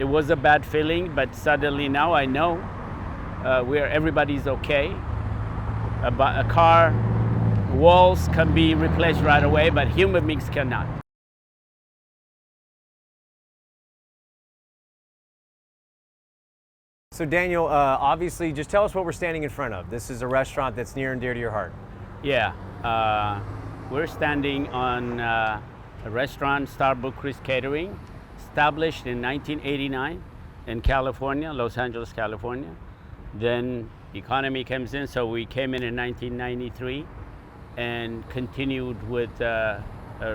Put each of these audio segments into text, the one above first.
was a bad feeling, but suddenly now I know where everybody's okay. A car walls can be replaced right away, but human beings cannot. So Daniel, obviously, just tell us what we're standing in front of. This is a restaurant that's near and dear to your heart. Yeah, we're standing on a restaurant, Star Bukri's Catering, established in 1989 in California, Los Angeles, California. Then economy comes in, so we came in 1993 and continued with a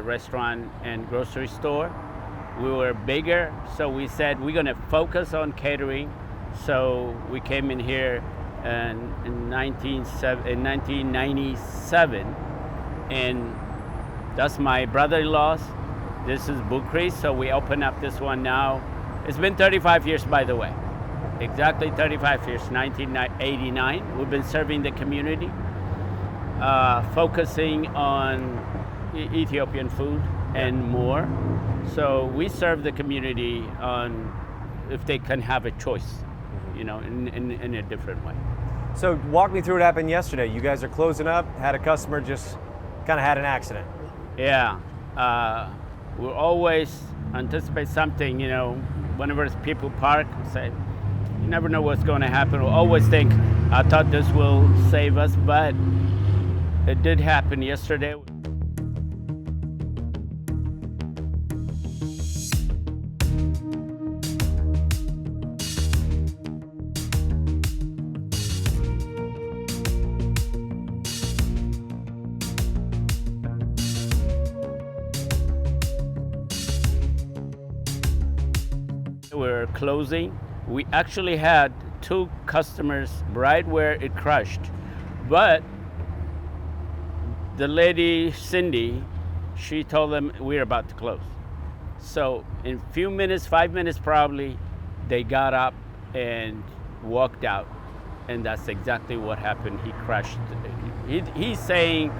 restaurant and grocery store. We were bigger, so we said we're going to focus on catering. So we came in here in 1997, and that's my brother-in-law's. This is Bukri, so we open up this one now. It's been 35 years, by the way. Exactly 35 years, 1989. We've been serving the community, focusing on Ethiopian food and more. So we serve the community on if they can have a choice, you know, in a different way. So walk me through what happened yesterday. You guys are closing up, had a customer just kind of had an accident. Yeah, we'll always anticipate something, you know, whenever people park, say, you never know what's going to happen. We'll always think, I thought this will save us, but it did happen yesterday. We're closing. We actually had 2 customers right where it crushed, but the lady, Cindy, she told them we're about to close. So in a few minutes, 5 minutes probably, they got up and walked out, and that's exactly what happened. He crashed. He's saying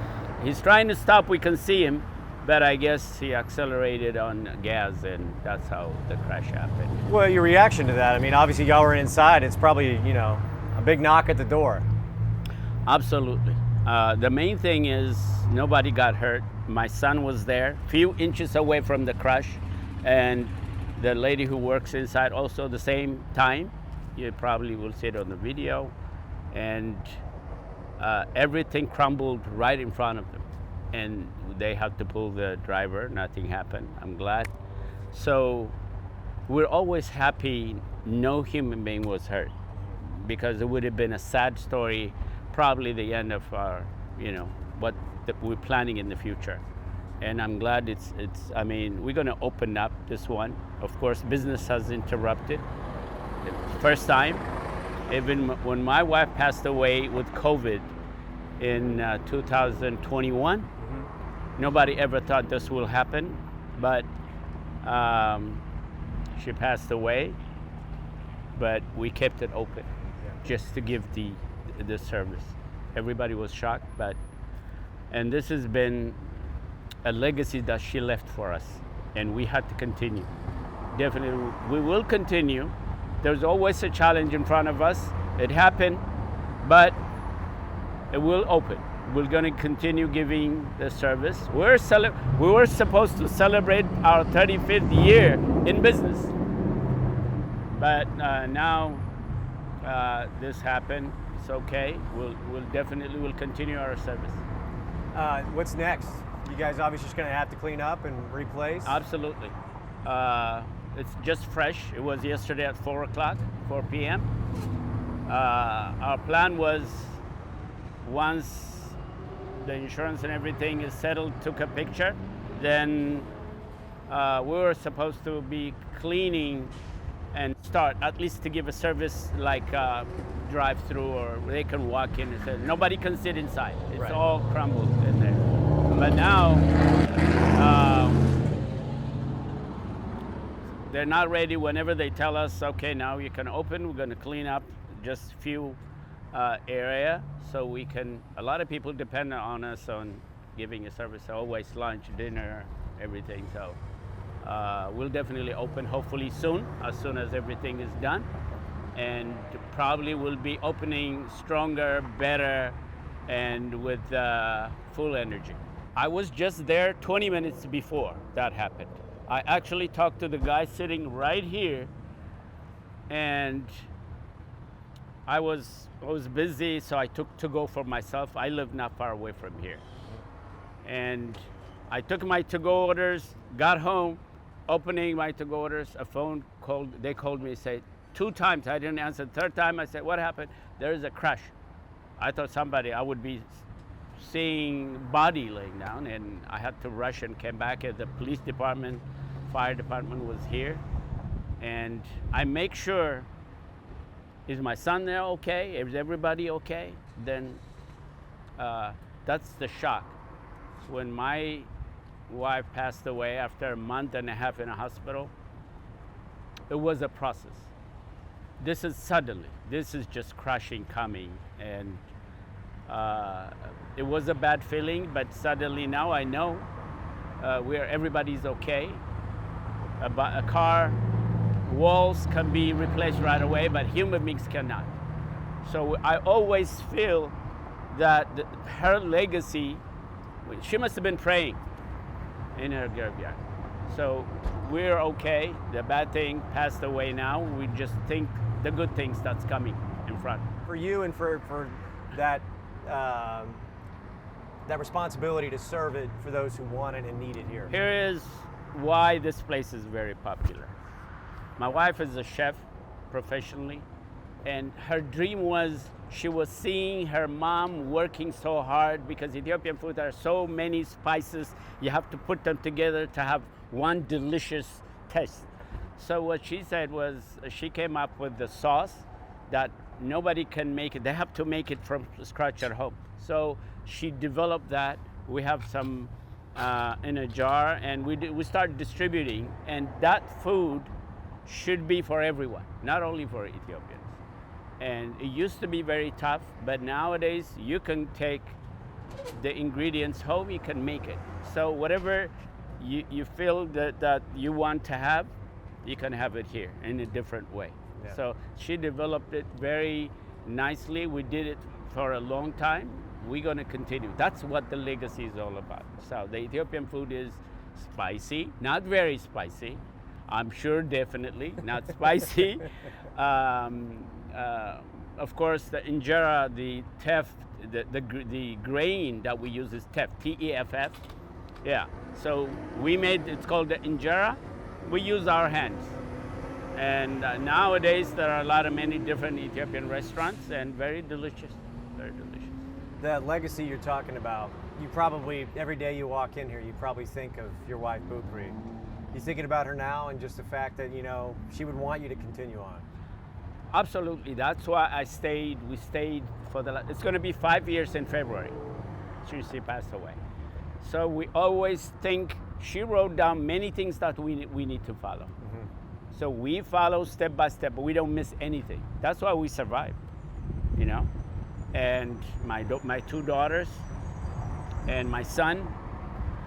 he's trying to stop, we can see him, but I guess he accelerated on gas, and that's how the crash happened. Well, your reaction to that, I mean, obviously y'all were inside. It's probably, you know, a big knock at the door. Absolutely. The main thing is nobody got hurt. My son was there, few inches away from the crash, and the lady who works inside also the same time. You probably will see it on the video. And everything crumbled right in front of them. And they had to pull the driver. Nothing happened, I'm glad. So we're always happy no human being was hurt, because it would have been a sad story, probably the end of our, you know, what we're planning in the future. And I'm glad I mean, we're gonna open up this one. Of course, business has interrupted. First time, even when my wife passed away with COVID in 2021, nobody ever thought this will happen, but she passed away, but we kept it open just to give the service. Everybody was shocked, and this has been a legacy that she left for us, and we had to continue. Definitely, we will continue. There's always a challenge in front of us. It happened, but it will open. We're going to continue giving the service. We were supposed to celebrate our 35th year in business, but now this happened. It's okay. We'll definitely continue our service. What's next? You guys obviously just going to have to clean up and replace? Absolutely. It's just fresh. It was yesterday at 4 p.m. Our plan was, once the insurance and everything is settled, took a picture, then we were supposed to be cleaning and start at least to give a service like drive-through, or they can walk in and say, nobody can sit inside. It's right. all crumbled in there. But now they're not ready. Whenever they tell us, okay, now you can open, we're going to clean up just few area, so we can, a lot of people depend on us on giving a service, always lunch, dinner, everything. So We'll definitely open hopefully soon as everything is done, and probably will be opening stronger, better, and with full energy. I was just there 20 minutes before that happened. I actually talked to the guy sitting right here, and I was busy, so I took to go for myself. I live not far away from here, and I took my to-go orders, got home, opening my to-go orders, a phone called. They called me, say 2 times. I didn't answer. Third time, I said, "What happened?" There is a crash. I thought I would be seeing body laying down, and I had to rush and came back. The police department, fire department was here, and I make sure, is my son there okay? Is everybody okay? Then that's the shock. When my wife passed away after a month and a half in a hospital, it was a process. This is suddenly. This is just crashing coming, and it was a bad feeling, but suddenly now I know where everybody's okay. A car walls can be replaced right away, but human beings cannot. So I always feel that her legacy, she must have been praying in her graveyard. So we're okay. The bad thing passed away now. We just think the good things that's coming in front. For you and for that that responsibility to serve it for those who want it and need it here. Here is why this place is very popular. My wife is a chef professionally, and her dream was, she was seeing her mom working so hard, because Ethiopian food are so many spices, you have to put them together to have one delicious taste. So what she said was, she came up with the sauce that nobody can make it. They have to make it from scratch at home. So she developed that. We have some in a jar, and we start distributing, and that food should be for everyone, not only for Ethiopians. And it used to be very tough, but nowadays you can take the ingredients home, you can make it. So whatever you feel that you want to have, you can have it here in a different way. Yeah. So she developed it very nicely. We did it for a long time. We're going to continue. That's what the legacy is all about. So the Ethiopian food is spicy, not very spicy. I'm sure, definitely not spicy. Of course, the injera, the teff, the grain that we use is teff, T-E-F-F. Yeah. So we made, it's called the injera. We use our hands. And nowadays there are many different Ethiopian restaurants, and very delicious, very delicious. That legacy you're talking about, you probably, every day you walk in here, you probably think of your wife, Bukri. You thinking about her now, and just the fact that, she would want you to continue on? Absolutely. That's why we stayed for it's going to be 5 years in February since she passed away. So we always think, she wrote down many things that we need to follow. Mm-hmm. So we follow step by step, but we don't miss anything. That's why we survive, And my 2 daughters and my son,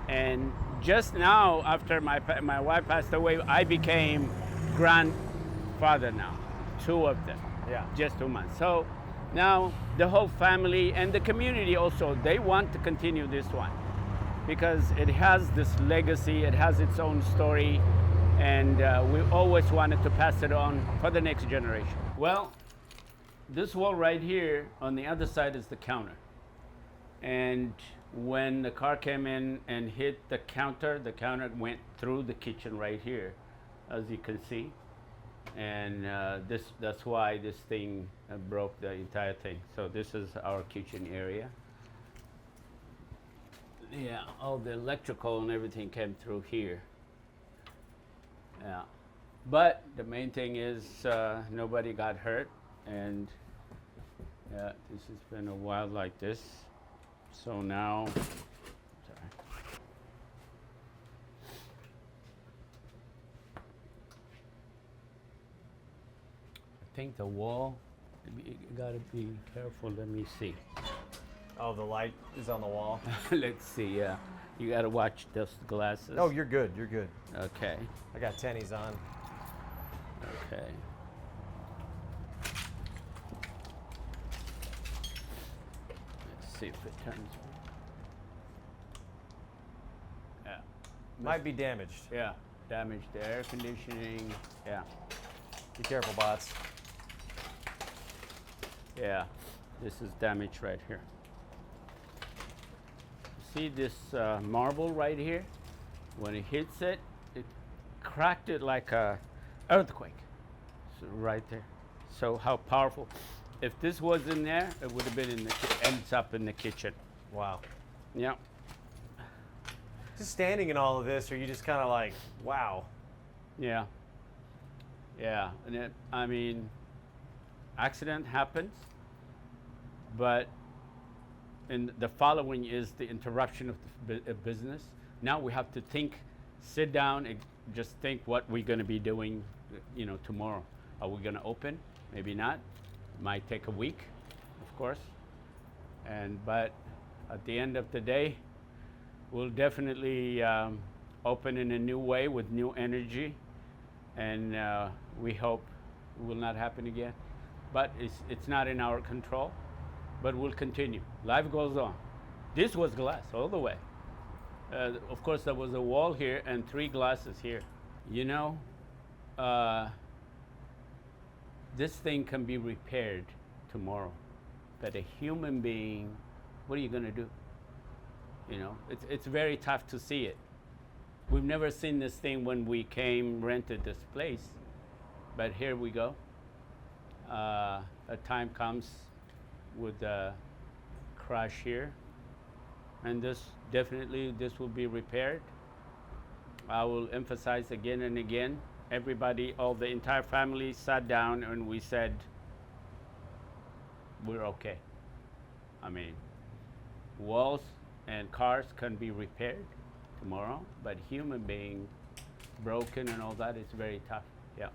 and just now after my wife passed away, I became grandfather now, 2 of them. Yeah. Just 2 months. So now the whole family and the community also, they want to continue this one, because it has this legacy, it has its own story, and we always wanted to pass it on for the next generation. Well, this wall right here, on the other side is the counter. And when the car came in and hit the counter went through the kitchen right here, as you can see. And that's why this thing broke the entire thing. So this is our kitchen area. Yeah, all the electrical and everything came through here. Yeah, but the main thing is nobody got hurt, and yeah, this has been a while like this. So now, sorry. I think the wall, you gotta be careful, let me see. Oh, the light is on the wall? Let's see, yeah. You gotta watch those glasses. Oh, you're good. You're good. Okay. I got tennies on. Okay. Let's see if it turns. Yeah. Might be damaged. Yeah. Damaged the air conditioning. Yeah. Be careful, bots. Yeah. This is damaged right here. See this marble right here? When it hits it, it cracked it like a earthquake. So right there. So how powerful. If this was in there, it would have been in the ends up in the kitchen. Wow. Yeah. Just standing in all of this, are you just kind of like, wow? Yeah. Yeah. And it, I mean, accident happens, but and the following is the interruption of the business. Now we have to think, sit down and just think what we're going to be doing, tomorrow. Are we going to open? Maybe not. It might take a week, of course. But at the end of the day, we'll definitely open in a new way with new energy, and we hope it will not happen again. But it's not in our control. But we'll continue. Life goes on. This was glass all the way. Of course, there was a wall here and 3 glasses here. This thing can be repaired tomorrow. But a human being, what are you going to do? It's very tough to see it. We've never seen this thing when we rented this place. But here we go. A time comes with the crash here, and this will be repaired. I will emphasize again and again, everybody, the entire family sat down and we said, we're okay. I mean, walls and cars can be repaired tomorrow, but human being broken and all that is very tough. Yeah.